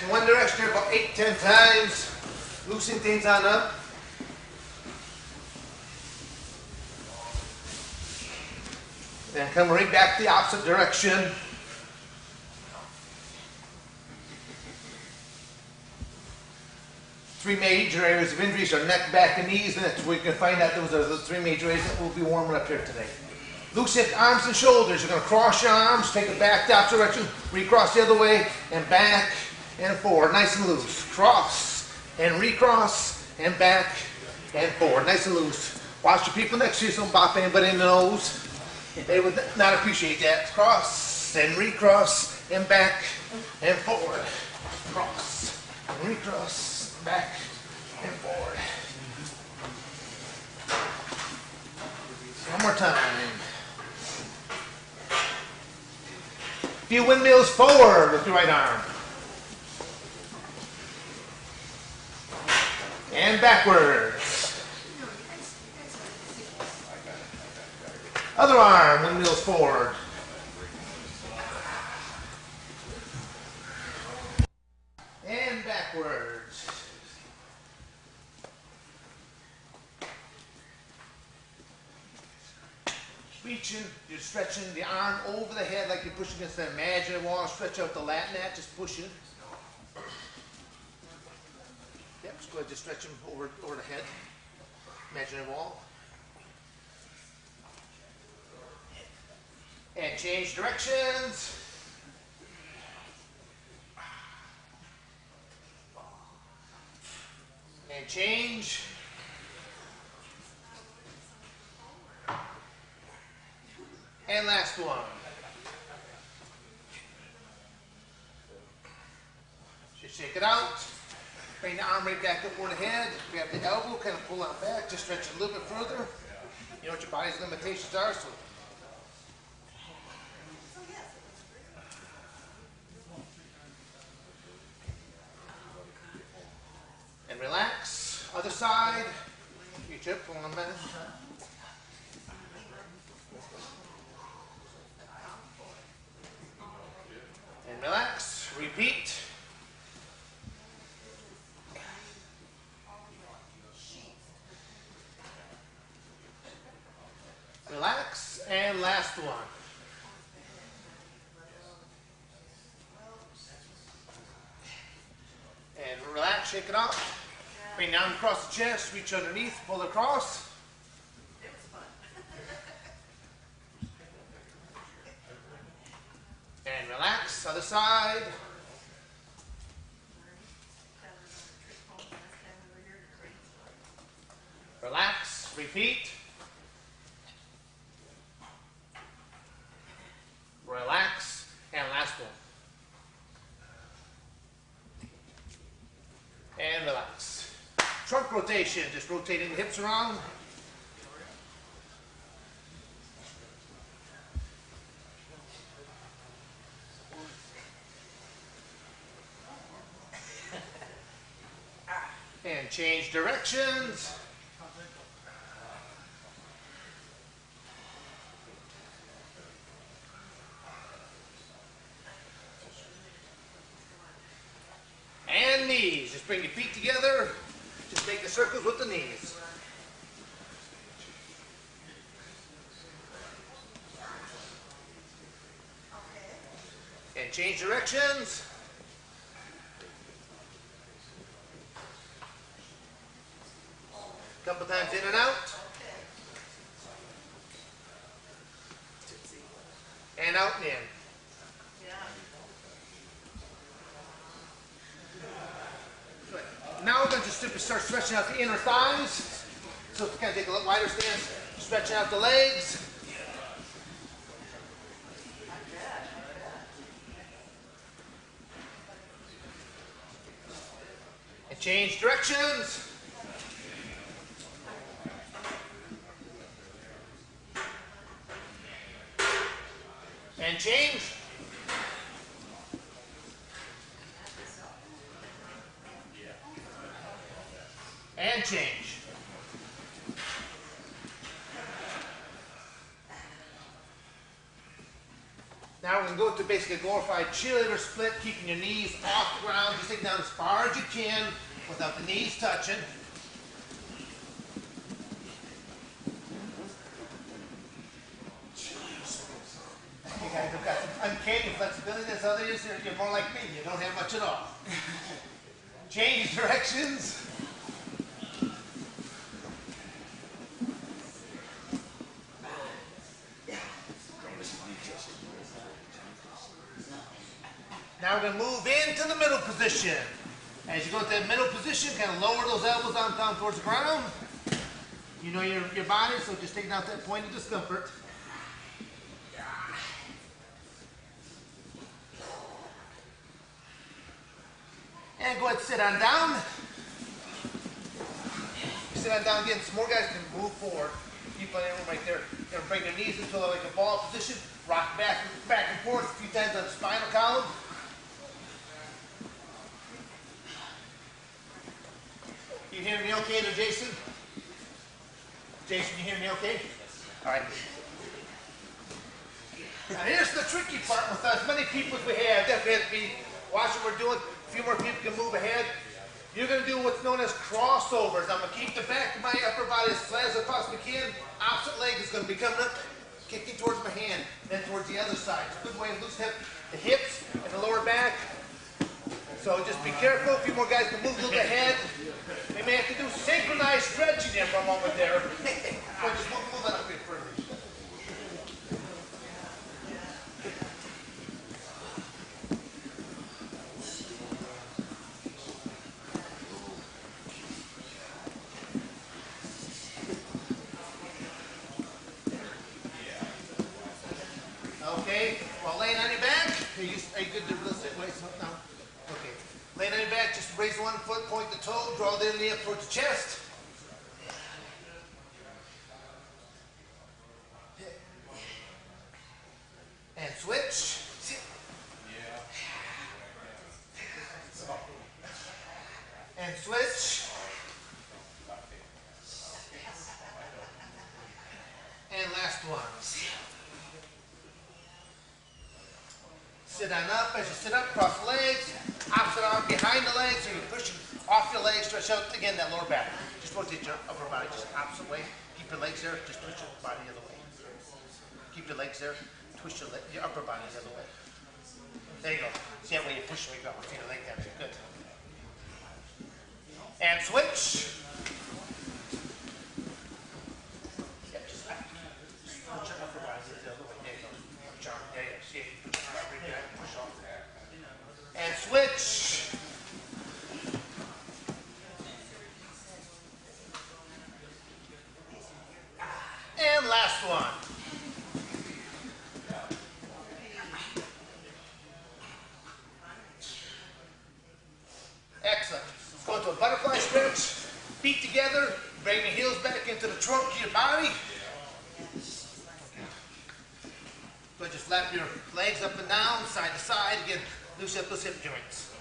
in one direction here about 8-10 times, loosening things on up. Then come right back the opposite direction. Three major areas of injuries are neck, back, and knees, and that's where you can find out those are the three major areas that we'll be warming up here today. Loosen arms and shoulders. You're going to cross your arms, take it back the opposite direction, recross the other way, and back and forward, nice and loose. Cross and recross and back and forward, nice and loose. Watch the people next to you, don't bop anybody in the nose. They would not appreciate that. Cross and recross and back and forward. Cross and recross, back and forward. One more time. Few windmills forward with your right arm. And backwards. Other arm, windmills forward. And backwards. Reaching, you're stretching the arm over the head like you're pushing against an imaginary wall. Stretch out the lat mat, just push it. Yep, just go ahead, just stretch them over the head. Imaginary wall. And change directions. And change. And last one. Just shake it out. Bring the arm right back up over the head. Grab the elbow, kind of pull on back. Just stretch it a little bit further. You know what your body's limitations are, so. And relax. Other side. Reach up, pull on back. And relax. Repeat. Relax. And last one. And relax, shake it out. Bring down across the chest, reach underneath, pull it across. And relax, other side. Relax, repeat. Relax, and last one. And relax. Trunk rotation, just rotating the hips around. And change directions. And knees. Just bring your feet together. Just make the circles with the knees. And change directions. Couple times in and out. And out and in. Now we're going to just simply start stretching out the inner thighs. So kind of take a little wider stance, stretching out the legs. And change directions. And change. And change. Now we're going to go to basically a glorified cheerleader split, keeping your knees off the ground. Just take down as far as you can without the knees touching. You guys have got some uncanny flexibility. As others, you're more like me. You don't have much at all. Change directions. Now we're going to move into the middle position. As you go to that middle position, kind of lower those elbows down towards the ground. You know your body, so just take out that point of discomfort. And go ahead and sit on down. Sit on down again. Some more guys can move forward. Keep on that right there. You're going to bring your knees into like a ball position. Rock back and forth a few times on the spinal column. You hear me okay there, Jason? Jason, you hear me okay? All right. Now here's the tricky part with as many people as we have. Definitely have to be watching what we're doing. A few more people can move ahead. You're going to do what's known as crossovers. I'm going to keep the back of my upper body as flat as I possibly can. Opposite leg is going to be coming up, kicking towards my hand, then towards the other side. It's a good way to loosen up the hips and the lower back. So just be careful. A few more guys can move a little bit ahead. We may have to do synchronized stretching there for a moment there. So just move that up a bit further. Okay, while laying on your back, are you good to listen? Wait, no. Okay. Laying on your back, just raise one foot, point the toe, draw the knee up towards the chest. And switch. And switch. And last one. Sit on up. As you sit up, cross the legs. Opposite arm behind the legs, so you're pushing off your legs, stretch out again that lower back. Just rotate your upper body, just opposite way. Keep your legs there, just twist your body the other way. Keep your legs there, twist your upper body the other way. There you go. See that way you push where you go. Feel your leg down. Good. And switch. Yeah, just push your upper body the other way. There you go. Push arm. Yeah, yeah. See it. Push off there. And switch. And last one. Excellent. Let's go into a butterfly stretch. Feet together. Bring the heels back into the trunk of your body. Go just flap your legs up and down, side to side. Again, loosen up those hip joints.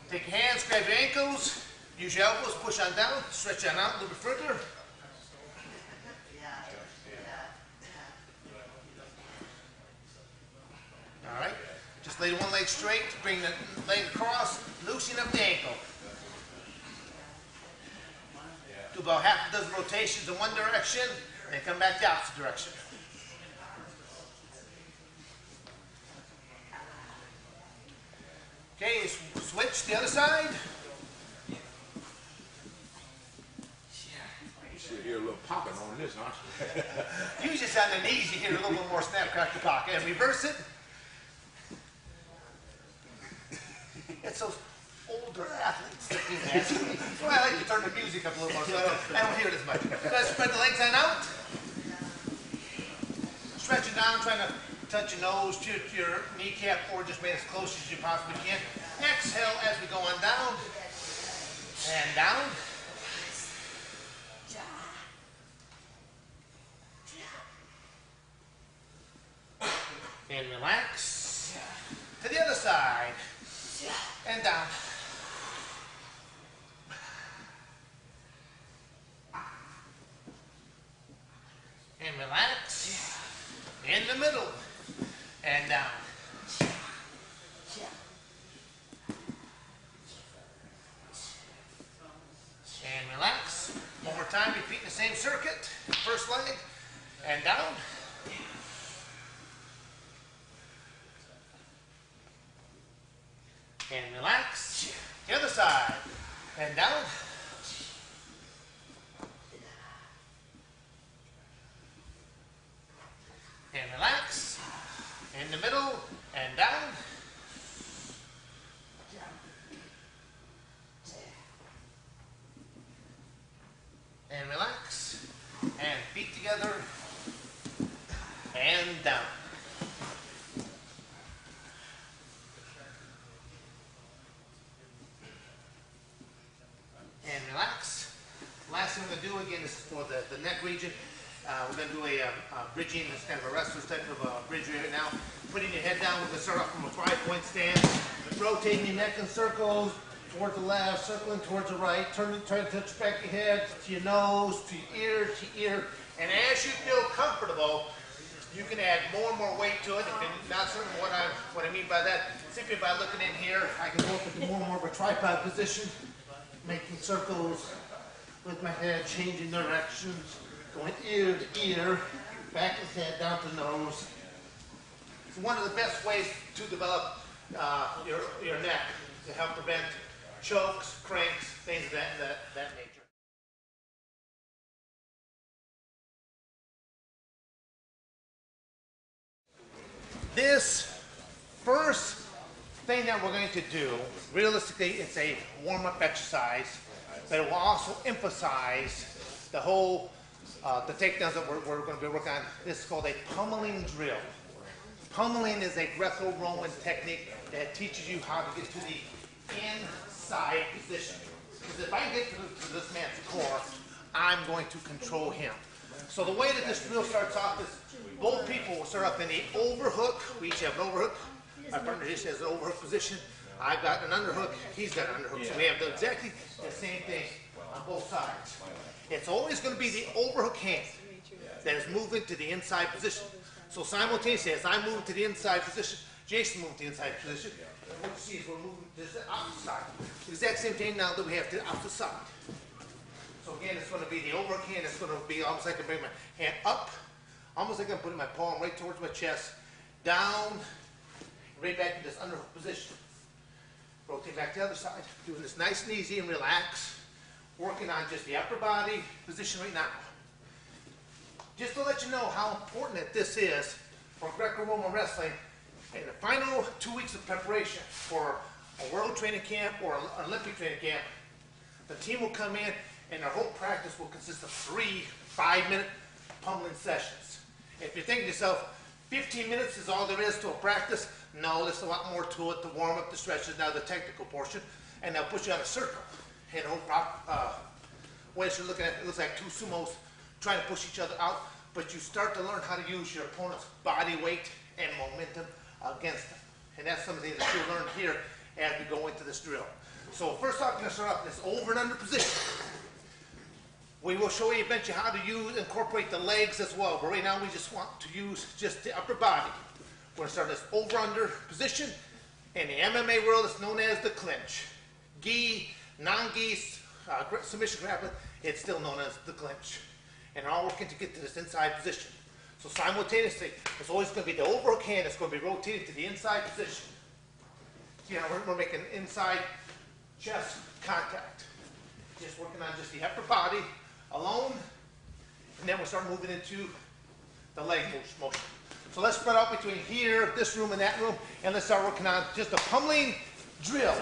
Take your hands, grab your ankles, use your elbows, push on down, stretch on out a little bit further. All right, just lay one leg straight, bring the leg across, loosen up the ankle. Do about half a dozen rotations in one direction, and come back the opposite direction. Okay, switch the other side. You should hear a little popping on this, aren't you? Usually it's on the knees, you hear a little bit more snap, crack, the pocket. And reverse it. It's those older athletes that do that. So I like to turn the music up a little more so I don't hear it as much. So spread the legs on out. Stretch it down, trying to touch your nose to your kneecap or just make it as close as you possibly can. Exhale as we go on down. And down. And relax. To the other side. And down. relax. The other side. And down. And relax. In the middle and down. And relax. And feet together. And down. And relax. Last thing we're going to do again is for the neck region. We're going to do a bridging, this kind of a wrestler's type of a bridge right now. Putting your head down, we're going to start off from a 5-point stance. Rotating your neck in circles towards the left, circling towards the right. Trying to touch back your head to your nose, to your ear. And as you feel comfortable, you can add more and more weight to it. If you're not certain what I mean by that, simply by looking in here, I can go up into more and more of a tripod position, making circles with my head, changing directions, going ear to ear, back of the head, down to nose. It's one of the best ways to develop your neck to help prevent chokes, cranks, things of that nature. This first thing that we're going to do, realistically, it's a warm-up exercise, but it will also emphasize the whole, the takedowns that we're going to be working on. This is called a pummeling drill. Pummeling is a Greco-Roman technique that teaches you how to get to the inside position. Because if I get to this man's core, I'm going to control him. So the way that this drill starts off is both people will start up in the overhook. We each have an overhook. My partner just has an overhook position. I've got an underhook. He's got an underhook. So we have exactly the same thing on both sides. It's always going to be the overhook hand that is moving to the inside position. So simultaneously, as I'm moving to the inside position, Jason moving to the inside position. And what you see is we're moving to the opposite side. The exact same thing now that we have to the opposite side. So again, it's going to be the overhook hand. It's going to be almost like I bring my hand up, almost like I'm putting my palm right towards my chest, down, right back to this underhook position. Rotate back to the other side. Doing this nice and easy and relax. Working on just the upper body position right now. Just to let you know how important that this is for Greco-Roman wrestling in the final 2 weeks of preparation for a world training camp or an Olympic training camp. The team will come in and their whole practice will consist of 3 5-minute pummeling sessions. If you're thinking to yourself, 15 minutes is all there is to a practice, no, there's a lot more to it. The warm up, the stretches, now the technical portion, and they'll put you on a circle. And the whole way you're looking at it, looks like two sumos trying to push each other out, but you start to learn how to use your opponent's body weight and momentum against them. And that's something that you'll learn here as we go into this drill. So first off, we're going to start off in this over and under position. We will show you eventually how to incorporate the legs as well, but right now we just want to use just the upper body. We're going to start this over-under position. In the MMA world, it's known as the clinch. Gi, non-gi, submission grappling, it's still known as the clinch. And they're all working to get to this inside position. So simultaneously, it's always going to be the overhook hand that's going to be rotated to the inside position. See how we're making inside chest contact. Just working on just the upper body alone, and then we'll start moving into the leg motion. So let's spread out between here, this room, and that room, and let's start working on just a pummeling drill.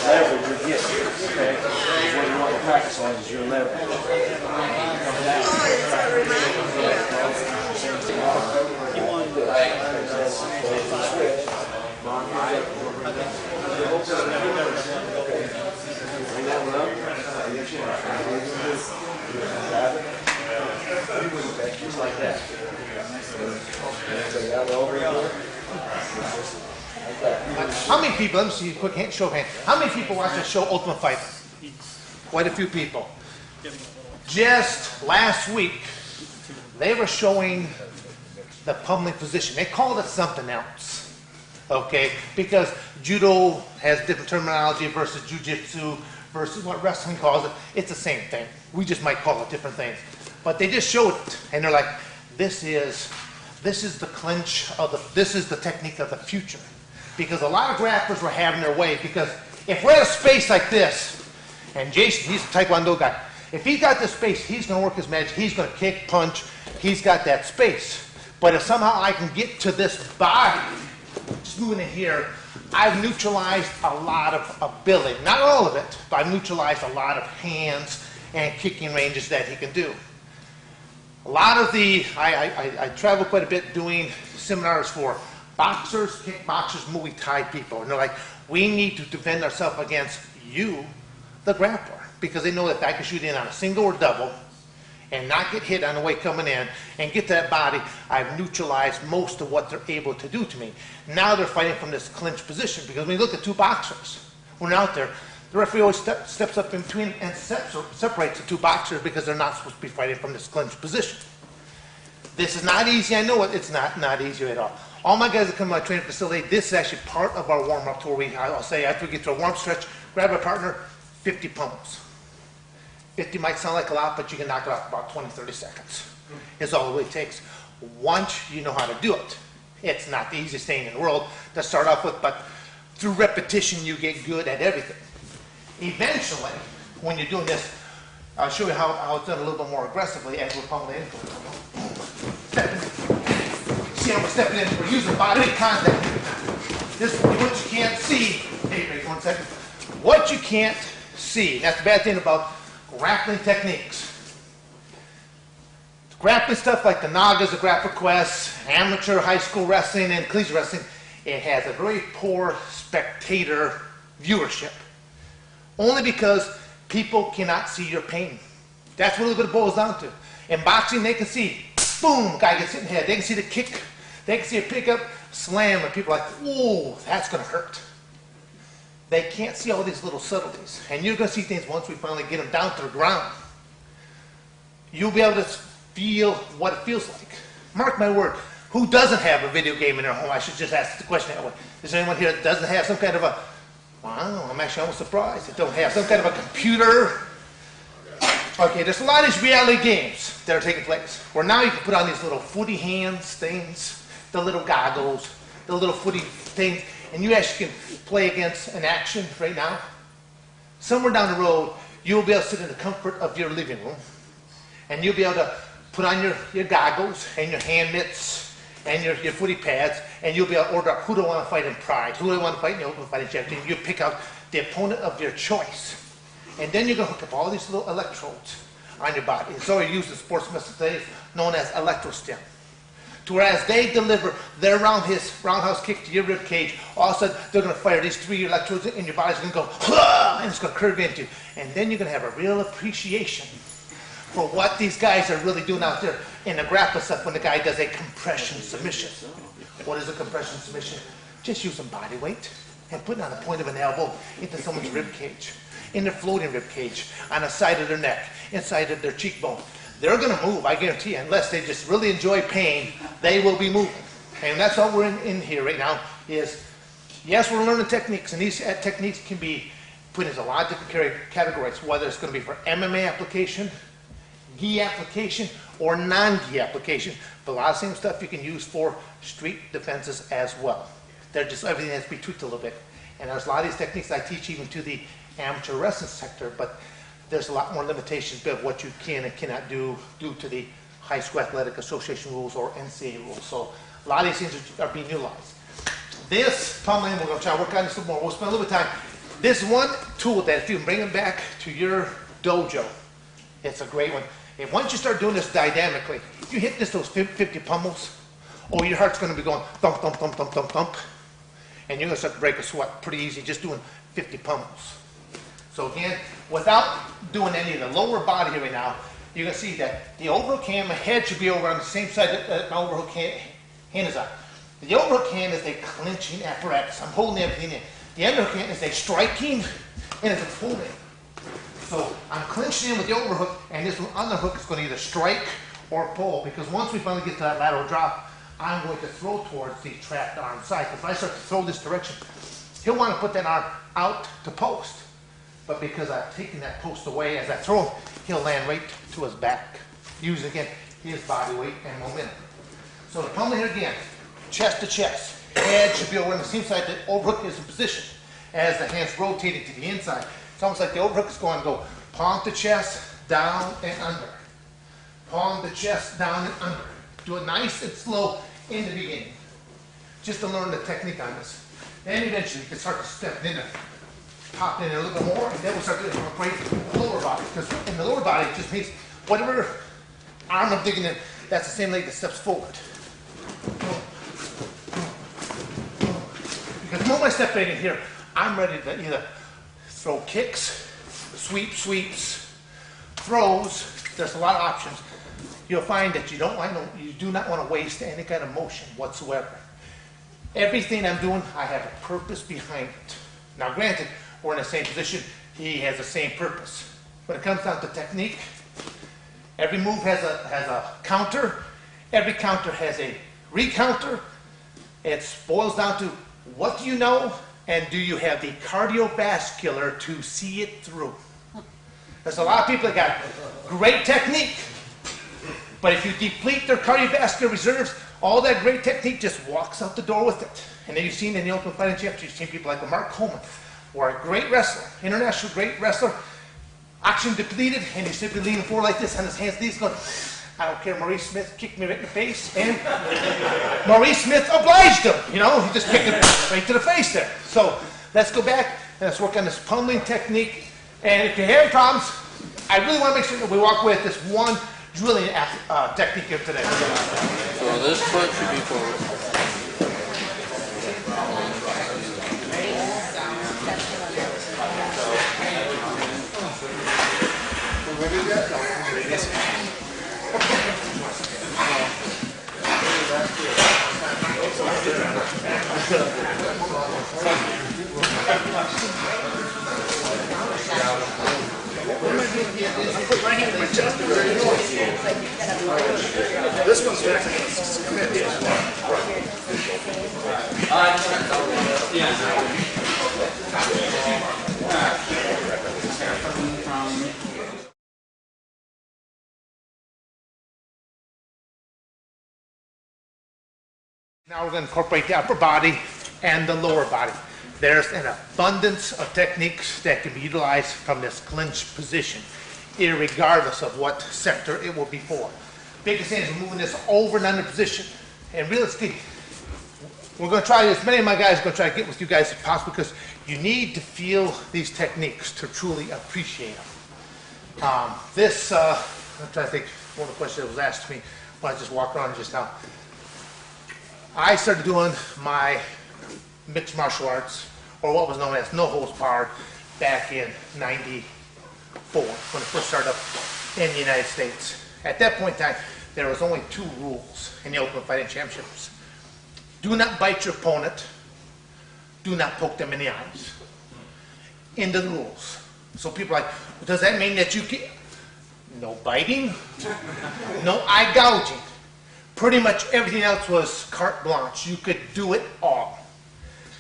Leverage you're getting, okay? What you want to practice on is your leverage. Bring that one up. Just like that. Take that over here. How many people, let me see a quick show of hands. How many people watch the show Ultimate Fighter? Quite a few people. Just last week, they were showing the pummeling position. They called it something else, okay? Because judo has different terminology versus jiu-jitsu versus what wrestling calls it. It's the same thing. We just might call it different things. But they just showed it, and they're like, this is the clinch of this is the technique of the future. Because a lot of grapplers were having their way, because if we're at a space like this, and Jason, he's a Taekwondo guy, if he's got this space, he's going to work his magic, he's going to kick, punch, he's got that space. But if somehow I can get to this body, just moving in here, I've neutralized a lot of ability. Not all of it, but I've neutralized a lot of hands and kicking ranges that he can do. A lot of I travel quite a bit doing seminars for boxers, kickboxers, Muay Thai people. And they're like, we need to defend ourselves against you, the grappler. Because they know that I can shoot in on a single or double and not get hit on the way coming in and get that body. I've neutralized most of what they're able to do to me. Now they're fighting from this clinch position, because when you look at two boxers, when they're out there, the referee always steps up in between and separates the two boxers, because they're not supposed to be fighting from this clinch position. This is not easy. I know it. It's not easy at all. All my guys that come to my training facility, this is actually part of our warm-up tour. I'll say after we get to a warm stretch, grab a partner, 50 pummels. 50 might sound like a lot, but you can knock it off in about 20, 30 seconds. Is all it takes. Once you know how to do it. It's not the easiest thing in the world to start off with, but through repetition you get good at everything. Eventually, when you're doing this, I'll show you how it's done a little bit more aggressively as we're pummeling in. See how we're stepping in, we're using body contact. This is what you can't see. Hey, wait 1 second. What you can't see, that's the bad thing about grappling techniques. Grappling stuff like the Nagas, the Grapple Quest, amateur high school wrestling, and collegiate wrestling, it has a very poor spectator viewership. Only because people cannot see your pain. That's what it boils down to. In boxing, they can see, boom, guy gets hit in the head. They can see the kick. They can see a pickup, slam, and people are like, whoa, that's going to hurt. They can't see all these little subtleties. And you're going to see things once we finally get them down to the ground. You'll be able to feel what it feels like. Mark my word, who doesn't have a video game in their home? I should just ask the question that way. Is there anyone here that doesn't have some kind of a, wow, I'm actually almost surprised. They don't have some kind of a computer. Okay, there's a lot of these reality games that are taking place, where now you can put on these little footy hands things, the little goggles, the little footy things, and you actually can play against an action right now. Somewhere down the road, you'll be able to sit in the comfort of your living room, and you'll be able to put on your goggles and your hand mitts and your footy pads, and you'll be able to order who do I want to fight in Pride, who do I want to fight in the Open Fighting Championship. You pick out the opponent of your choice. And then you're going to hook up all these little electrodes on your body. It's already used in sports medicine today, known as electrostim. To whereas they deliver their roundhouse kick to your rib cage, all of a sudden they're going to fire these 3 electrodes and your body's going to go, ah, and it's going to curve into you. And then you're going to have a real appreciation for what these guys are really doing out there in the grappling stuff when the guy does a compression submission. What is a compression submission? Just using body weight and putting on the point of an elbow into someone's rib cage, in their floating rib cage, on the side of their neck, inside of their cheekbone. They're going to move, I guarantee you, unless they just really enjoy pain, they will be moving. And that's all we're in here right now is, yes, we're learning techniques, and these techniques can be put into a lot of different categories, whether it's going to be for MMA application, gi application, or non-gi application. But a lot of the same stuff you can use for street defenses as well. They're just, everything has to be tweaked a little bit. And there's a lot of these techniques I teach even to the amateur wrestling sector, but there's a lot more limitations of what you can and cannot do due to the High School Athletic Association rules or NCAA rules. So a lot of these things are being utilized. This pummeling, we're going to try to work on this a little more. We'll spend a little bit of time. This one tool that if you can bring it back to your dojo, it's a great one. And once you start doing this dynamically, if you hit those 50 pummels, oh, your heart's going to be going thump, thump, thump, thump, thump, thump. And you're going to start to break a sweat pretty easy just doing 50 pummels. So again, without doing any of the lower body here right now, you can see that the overhook hand, my head should be over on the same side that my overhook hand is on. The overhook hand is a clinching apparatus. I'm holding everything in. The underhook hand is a striking and it's a pulling. So I'm clinching in with the overhook, and this underhook is going to either strike or pull, because once we finally get to that lateral drop, I'm going to throw towards the trapped arm side. If I start to throw this direction, he'll want to put that arm out to post. but because I've taken that post away, as I throw him, he'll land right to his back. Use again his body weight and momentum. So the pummeling here again, chest to chest. Head should be over on the same side that overhook is in position. As the hands rotating to the inside, it's almost like the overhook is going to go palm to chest, down and under. Palm to chest, down and under. Do it nice and slow in the beginning, just to learn the technique on this. Then eventually you can start to step in there, pop in a little bit more, and then we'll start to incorporate the lower body. Because in the lower body, it just means whatever arm I'm digging in, that's the same leg that steps forward. Because the moment I step right in here, I'm ready to either throw kicks, sweeps, throws. There's a lot of options. You'll find that you do not want to waste any kind of motion whatsoever. Everything I'm doing, I have a purpose behind it. Now granted, we're in the same position, he has the same purpose. When it comes down to technique, every move has a counter, every counter has a recounter. It boils down to what do you know, and do you have the cardiovascular to see it through? There's a lot of people that got great technique, but if you deplete their cardiovascular reserves, all that great technique just walks out the door with it. And then you've seen in the Ultimate Fighting Championship, you've seen people like Mark Coleman, or a great wrestler, international great wrestler, oxygen depleted, and he's simply leaning forward like this on his hands, knees going, I don't care, Maurice Smith kicked me right in the face, and Maurice Smith obliged him, you know, he just kicked him right to the face there. So let's go back and let's work on this pummeling technique. And if you're having problems, I really want to make sure that we walk with this one drilling technique here today. So this foot should be forward. Put my hand on my chest. This one's back. Come Now we're going to incorporate the upper body and the lower body. There's an abundance of techniques that can be utilized from this clinch position, irregardless of what sector it will be for. Biggest thing is moving this over and under position. And realistically, we're going to try, as many of my guys are going to try to get with you guys if possible, because you need to feel these techniques to truly appreciate them. I'm trying to think, one of the questions that was asked to me when I just walked around just now. I started doing my mixed martial arts, or what was known as no holds barred, back in '94 when it first started up in the United States. At that point in time, there was only 2 rules in the Ultimate Fighting Championships. Do not bite your opponent. Do not poke them in the eyes. In the rules. So people are like, does that mean that you can? No biting, no eye gouging. Pretty much everything else was carte blanche. You could do it all.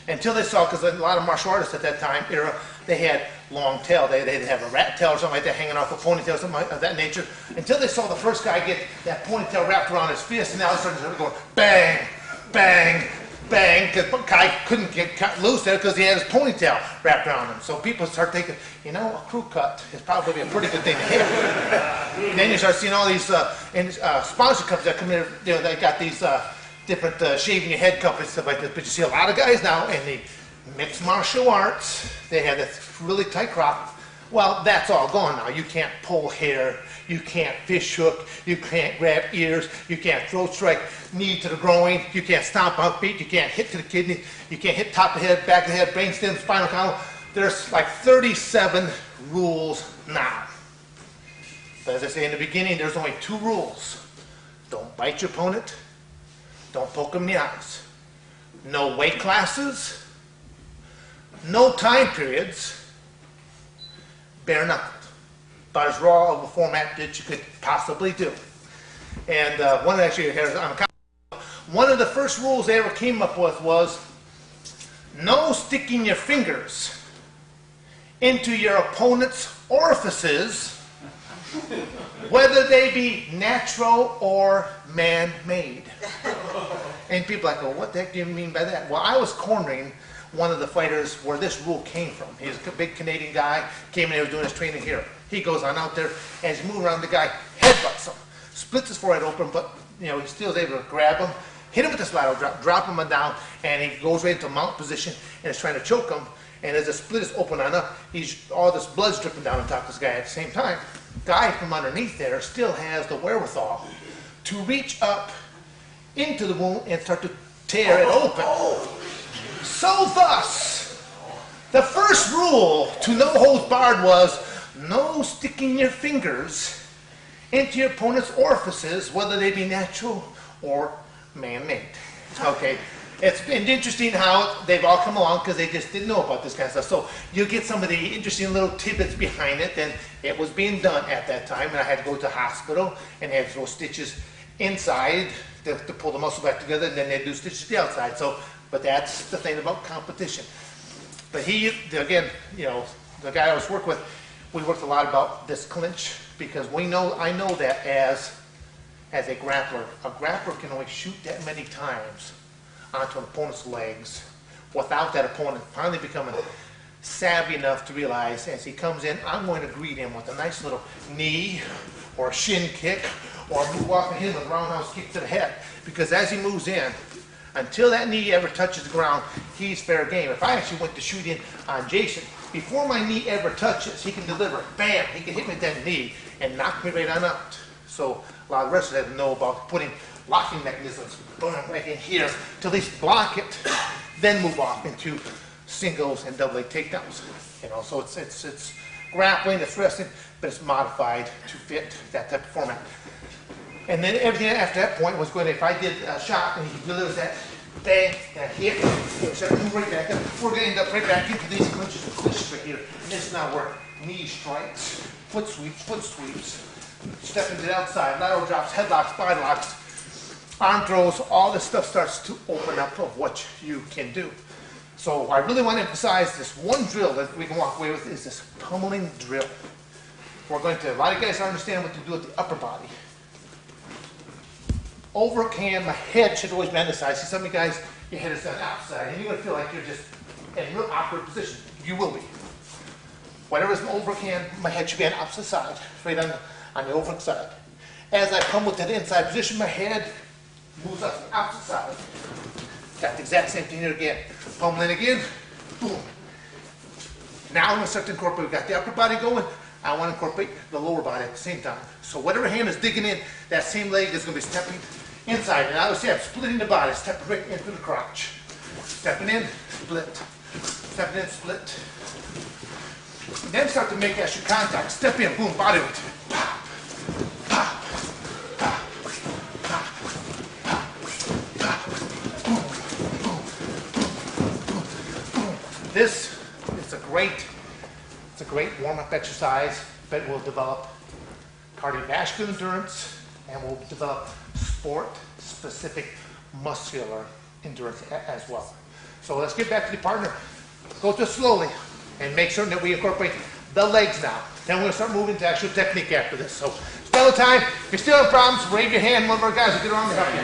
Until they saw, because a lot of martial artists at that time era, they had long tail. They'd have a rat tail or something like that hanging off a ponytail, something of that nature. Until they saw the first guy get that ponytail wrapped around his fist, and now they started going bang, bang, bang, because the guy couldn't get cut loose there because he had his ponytail wrapped around him. So people start thinking, you know, a crew cut is probably a pretty good thing to hit. And then you start seeing all these sponsor companies that come in, you know, they got these different shaving your head companies, stuff like this. But you see a lot of guys now in the mixed martial arts, they have this really tight crop. Well, that's all gone now. You can't pull hair, you can't fish hook, you can't grab ears, you can't throat strike, knee to the groin, you can't stomp out feet, you can't hit to the kidney, you can't hit top of the head, back of the head, brainstem, spinal column. There's like 37 rules now. But as I say in the beginning, there's only 2 rules. Don't bite your opponent, don't poke them in the eyes. No weight classes, no time periods, bare knuckled. About as raw of a format that you could possibly do. And one of the first rules they ever came up with was no sticking your fingers into your opponent's orifices, whether they be natural or man-made. And people are like, well, what the heck do you mean by that? Well, I was cornering one of the fighters where this rule came from. He's a big Canadian guy, came in, he was doing his training here. He goes on out there, and he's moving around the guy, headbutts him, splits his forehead open, but he still is able to grab him, hit him with this lateral drop him down, and he goes right into mount position and is trying to choke him. And as the split is open on up, all this blood's dripping down on top of this guy at the same time. Guy from underneath there still has the wherewithal to reach up into the wound and start to tear it open. So thus, the first rule to no holds barred was no sticking your fingers into your opponent's orifices, whether they be natural or man-made. Okay, it's been interesting how they've all come along because they just didn't know about this kind of stuff. So you get some of the interesting little tidbits behind it, and it was being done at that time, and I had to go to the hospital and had to throw stitches inside to pull the muscle back together, and then they'd do stitches to the outside. So, but that's the thing about competition. But again, the guy I was working with, we worked a lot about this clinch because I know that as a grappler can only shoot that many times onto an opponent's legs without that opponent finally becoming savvy enough to realize as he comes in, I'm going to greet him with a nice little knee or a shin kick or move off of him with a roundhouse kick to the head. Because as he moves in, until that knee ever touches the ground, he's fair game. If I actually went to shoot in on Jason, before my knee ever touches, he can deliver, bam, he can hit me with that knee and knock me right on out. So a lot of wrestlers have to know about putting locking mechanisms, right in here, to at least block it, then move off into singles and double leg takedowns. So it's grappling, it's wrestling, but it's modified to fit that type of format. And then everything after that point was going to, if I did a shot and he delivers that bang and a hit, so move right back up. We're going to end up right back into these clinches and clinches right here. And this is now where knee strikes, foot sweeps, step into the outside, lateral drops, headlocks, body locks, arm throws, all this stuff starts to open up of what you can do. So I really want to emphasize this one drill that we can walk away with is this pummeling drill. We're going to, a lot of guys understand what to do with the upper body. Overhand, my head should always be on the side. See, some of you guys, your head is on the outside, and you're going to feel like you're just in a real awkward position. You will be. Whatever is overhand, my head should be on the opposite side, straight on the overhand side. As I pummel to the inside position, my head moves up to the opposite side. Got the exact same thing here again. Pummeling again, boom. Now I'm going to start to incorporate, we've got the upper body going, I want to incorporate the lower body at the same time. So whatever hand is digging in, that same leg is going to be stepping inside. And I would say I'm splitting the body, stepping right into the crotch. Stepping in, split. Stepping in, split. And then start to make extra contact. Step in, boom, body weight. Pop, pop, pop, pop, pop, pop, boom, boom, boom, boom, boom. This is a great warm-up exercise, but will develop cardiovascular endurance and will develop sport-specific muscular endurance as well. So let's get back to the partner. Go through slowly and make certain that we incorporate the legs now. Then we're going to start moving to actual technique after this. So spell the time. If you're still having problems, wave your hand. One of our guys will get around to help you.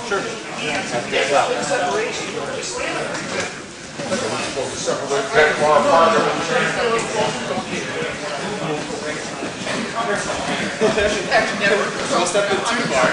Sure. Don't step in too far.